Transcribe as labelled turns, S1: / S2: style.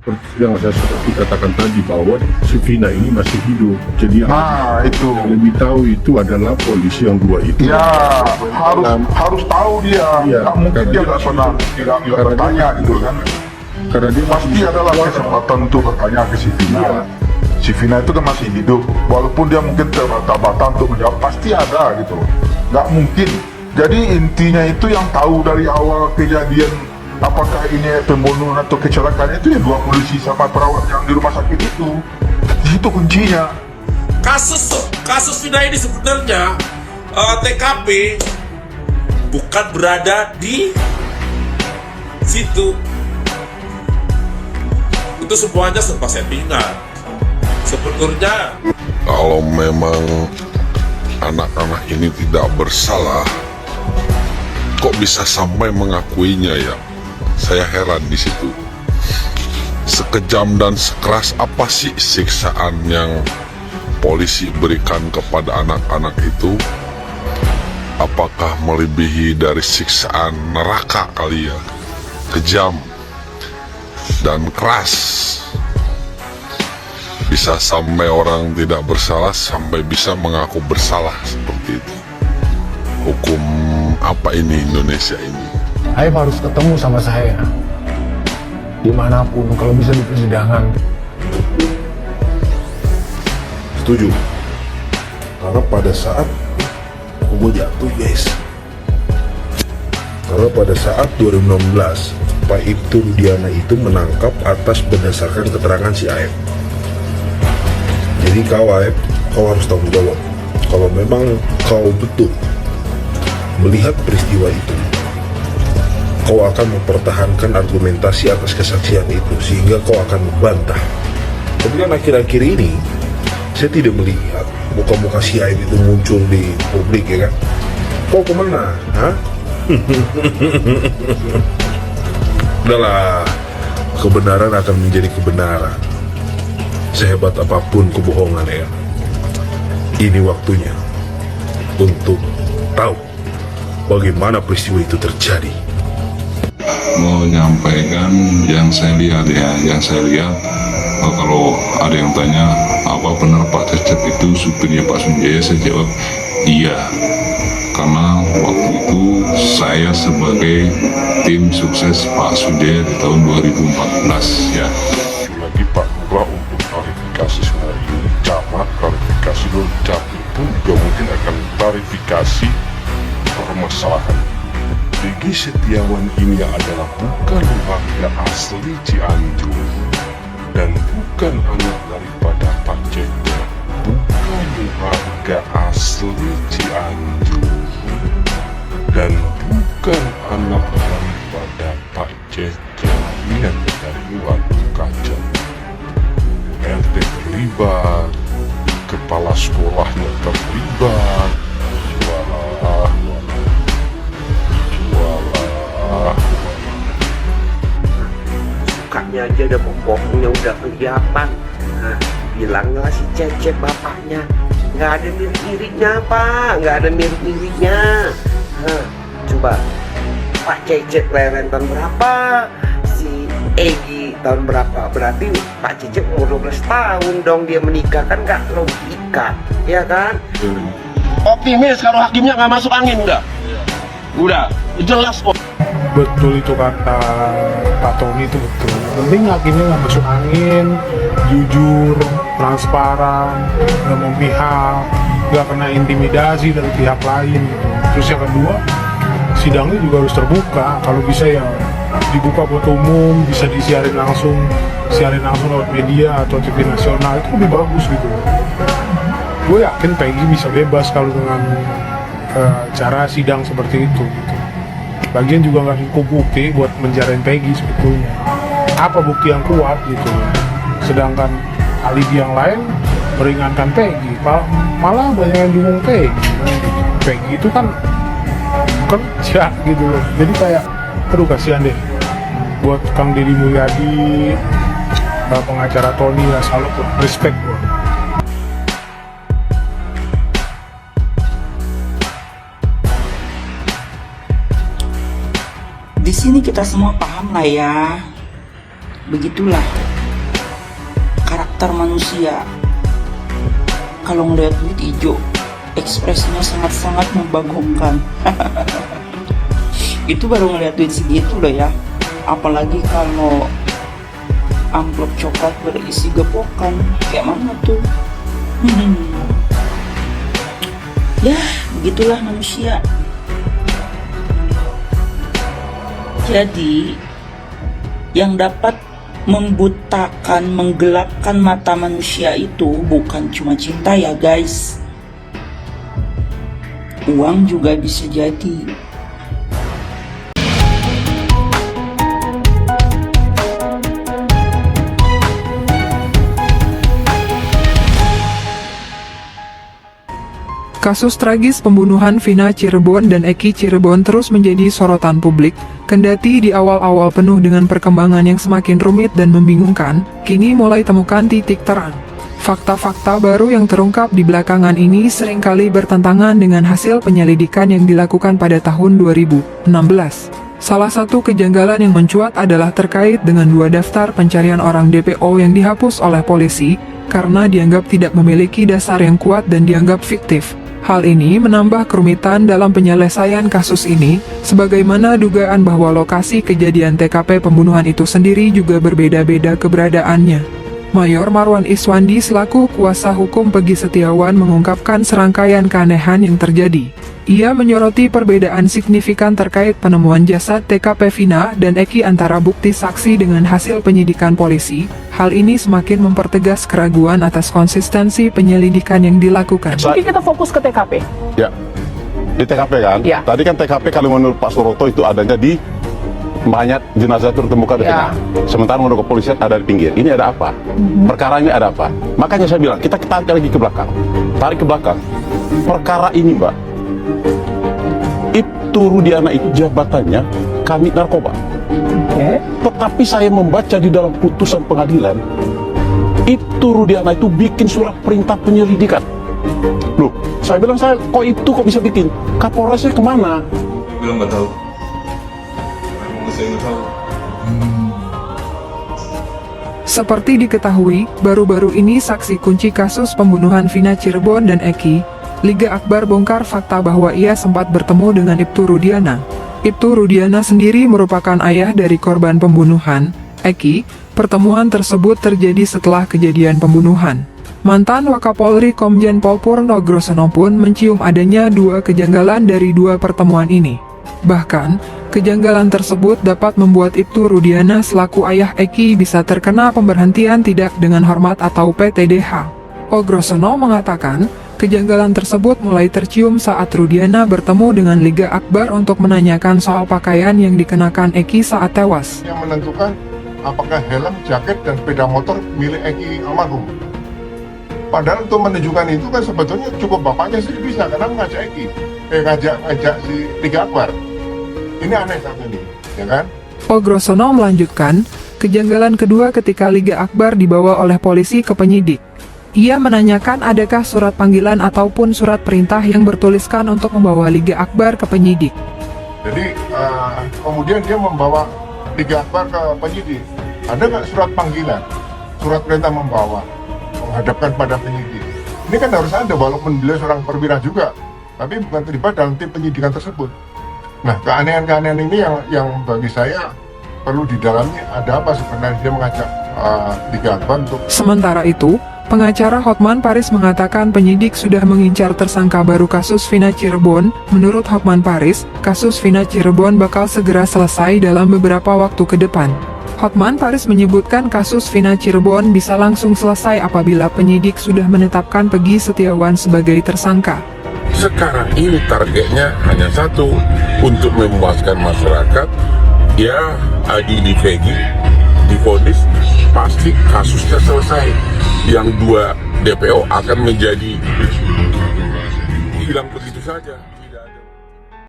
S1: Seperti yang saya seperti katakan tadi bahwa si Vina ini masih hidup. Jadi
S2: itu
S1: yang lebih tahu itu adalah polisi yang dua itu.
S2: ya harus tahu dia.
S1: Iya,
S2: Nggak mungkin
S1: karena
S2: dia
S1: dia
S2: nggak pernah nggak
S1: karena
S2: bertanya gitu kan.
S1: Karena dia
S2: Pasti adalah kesempatan untuk bertanya ke si Vina.
S1: Iya.
S2: Si Vina itu kan masih hidup, walaupun dia mungkin terbata-bata untuk menjawab, pasti ada gitu loh. Nggak mungkin. Jadi intinya itu yang tahu dari awal kejadian apakah ini pembunuhan atau kecelakaan itu ya dua polisi sama perawat yang di rumah sakit itu. Itu kuncinya.
S3: Kasus Vina ini sebenarnya TKP bukan berada di situ. Itu semuanya serba settingan. Sebenarnya
S4: Kalau memang anak-anak ini tidak bersalah, kok bisa sampai mengakuinya ya? Saya heran di situ. Sekejam dan sekeras apa sih siksaan yang polisi berikan kepada anak-anak itu? Apakah melebihi dari siksaan neraka kali ya? Kejam dan keras. Bisa sampai orang tidak bersalah sampai bisa mengaku bersalah seperti itu. Hukum apa ini Indonesia ini?
S5: Aib harus ketemu sama saya dimanapun, kalau bisa di persidangan.
S1: setuju. Karena pada saat gue jatuh guys, karena pada saat 2016 Pak Ibtu Rudiana itu menangkap atas berdasarkan keterangan si Aib. Jadi kau Aib, kau harus tanggung jawab. Kalau memang kau betul melihat peristiwa itu, kau akan mempertahankan argumentasi atas kesaksian itu, sehingga kau akan membantah. Tapi kan akhir-akhir ini saya tidak melihat muka-muka si Aib itu muncul di publik, ya kan? Kau kemana? Hah? Udahlah, kebenaran akan menjadi kebenaran, sehebat apapun kebohongan, ya. Ini waktunya untuk tahu bagaimana peristiwa itu terjadi.
S6: Mau nyampaikan yang saya lihat kalau ada yang tanya apa benar Pak Cecep itu supirnya Pak Sunjaya, saya jawab iya, karena waktu itu saya sebagai tim sukses Pak Sunjaya di tahun 2014 ya.
S1: Lagi Pak Lurah untuk klarifikasi semua ini, camat klarifikasi dulu, capil pun juga mungkin akan klarifikasi permasalahan. Peggy Setiawan ini adalah bukan warga asli Cianjur dan bukan anak daripada Pak Cecep, bukan warga asli Cianjur dan bukan anak daripada Pak Cecep. Ini yang dari luar kaca. RT terlibat, kepala sekolahnya terlibat.
S7: Mukanya aja udah bohongnya udah kelihatan. Nah, bilanglah si Cecep bapaknya nggak ada mirip-miripnya Pak, nggak ada mirip-miripnya. Nah, coba Pak Cecep kelahiran tahun berapa, si Egy tahun berapa, berarti Pak Cecep umur 12 tahun dong dia menikah, kan nggak logika, ya kan? Optimis kalau hakimnya nggak masuk angin, udah jelas kok.
S5: Betul itu kata Pak Tony, itu betul. Penting hakimnya nggak masuk angin, jujur, transparan, nggak memihak, nggak kena intimidasi dari pihak lain. Terus yang kedua, sidangnya juga harus terbuka. Kalau bisa ya dibuka buat umum, bisa disiarin langsung lewat media atau TV nasional, itu lebih bagus gitu. Gue yakin Peggy bisa bebas kalau dengan cara sidang seperti itu gitu. Bagian juga nggak cukup bukti buat menjarain Peggy sebetulnya. Apa bukti yang kuat gitu? Sedangkan alibi yang lain meringankan Peggy, malah banyak yang dukung Peggy. Peggy itu kan kerja gitu loh. Jadi kayak, aduh kasihan deh buat Kang Deddy Mulyadi, pengacara Tony, ya salut, respect gua.
S8: Di sini kita semua paham lah ya, begitulah. karakter manusia. Kalau ngeliat duit hijau, ekspresinya sangat-sangat membagongkan. Itu baru ngeliat duit segitu loh ya. Apalagi kalau amplop coklat berisi gepokan, kayak mana tuh? Ya, begitulah manusia. Jadi, yang dapat membutakan, menggelapkan mata manusia itu bukan cuma cinta ya guys. Uang juga bisa jadi.
S9: Kasus tragis pembunuhan Vina Cirebon dan Eki Cirebon terus menjadi sorotan publik, kendati di awal-awal penuh dengan perkembangan yang semakin rumit dan membingungkan, kini mulai temukan titik terang. Fakta-fakta baru yang terungkap di belakangan ini seringkali bertentangan dengan hasil penyelidikan yang dilakukan pada tahun 2016. Salah satu kejanggalan yang mencuat adalah terkait dengan 2 daftar pencarian orang DPO yang dihapus oleh polisi, karena dianggap tidak memiliki dasar yang kuat dan dianggap fiktif. Hal ini menambah kerumitan dalam penyelesaian kasus ini, sebagaimana dugaan bahwa lokasi kejadian TKP pembunuhan itu sendiri juga berbeda-beda keberadaannya. Mayor Marwan Iswandi selaku kuasa hukum Peggy Setiawan mengungkapkan serangkaian keanehan yang terjadi. Ia menyoroti perbedaan signifikan terkait penemuan jasad TKP Vina dan Eki antara bukti saksi dengan hasil penyidikan polisi. Hal ini semakin mempertegas keraguan atas konsistensi penyelidikan yang dilakukan.
S10: Jadi kita fokus ke TKP.
S11: Ya, di TKP kan?
S10: Ya.
S11: Tadi kan TKP kalau menurut Pak Suroto itu adanya di mayat jenazah itu ditemukan di tengah. Sementara menurut kepolisian ada di pinggir. Ini ada apa? Perkara ini ada apa? Makanya saya bilang, kita tarik lagi ke belakang. Tarik ke belakang. Perkara ini, Mbak, Ibtu Rudiana itu jabatannya Kanit Narkoba. Tetapi saya membaca di dalam putusan pengadilan, Ibtu Rudiana itu bikin surat perintah penyelidikan. Loh, saya bilang, kok Ibtu kok bisa bikin? Kapolresnya kemana?
S3: Bilang nggak tahu. Saya nggak tahu.
S9: Seperti diketahui, baru-baru ini saksi kunci kasus pembunuhan Vina Cirebon dan Eki, Liga Akbar bongkar fakta bahwa ia sempat bertemu dengan Ibtu Rudiana. Ibtu Rudiana sendiri merupakan ayah dari korban pembunuhan, Eki. Pertemuan tersebut terjadi setelah kejadian pembunuhan. Mantan Wakapolri Komjen Pol Purnogrosono pun mencium adanya 2 kejanggalan dari 2 pertemuan ini. Bahkan, kejanggalan tersebut dapat membuat Ibtu Rudiana selaku ayah Eki bisa terkena pemberhentian tidak dengan hormat atau PTDH. Ogrosono mengatakan, kejanggalan tersebut mulai tercium saat Rudiana bertemu dengan Liga Akbar untuk menanyakan soal pakaian yang dikenakan Eki saat tewas.
S2: Yang menentukan apakah helm, jaket, dan sepeda motor milik Eki almarhum. Padahal untuk menunjukkan itu kan sebetulnya cukup bapaknya sih bisa, karena mengajak Eki, ngajak si Liga Akbar. Ini aneh satu ini, ya kan?
S9: Ogrosono melanjutkan, kejanggalan kedua ketika Liga Akbar dibawa oleh polisi ke penyidik. Ia menanyakan adakah surat panggilan ataupun surat perintah yang bertuliskan untuk membawa Liga Akbar ke penyidik.
S2: Jadi kemudian dia membawa Liga Akbar ke penyidik. Ada nggak surat panggilan, surat perintah membawa, menghadapkan pada penyidik? Ini kan harus ada, walaupun beliau seorang perwira juga, tapi bukan terlibat dalam tim penyidikan tersebut. Nah, keanehan-keanehan ini yang bagi saya perlu didalami, ada apa sebenarnya dia mengajak Liga Akbar untuk...
S9: Sementara itu, pengacara Hotman Paris mengatakan penyidik sudah mengincar tersangka baru kasus Vina Cirebon. Menurut Hotman Paris, kasus Vina Cirebon bakal segera selesai dalam beberapa waktu ke depan. Hotman Paris menyebutkan kasus Vina Cirebon bisa langsung selesai apabila penyidik sudah menetapkan Peggy Setiawan sebagai tersangka.
S12: Sekarang ini targetnya hanya satu, untuk memuaskan masyarakat. Ya, Adi di Peggy divonis, pasti kasusnya selesai. Yang 2 DPO akan menjadi hilang begitu saja.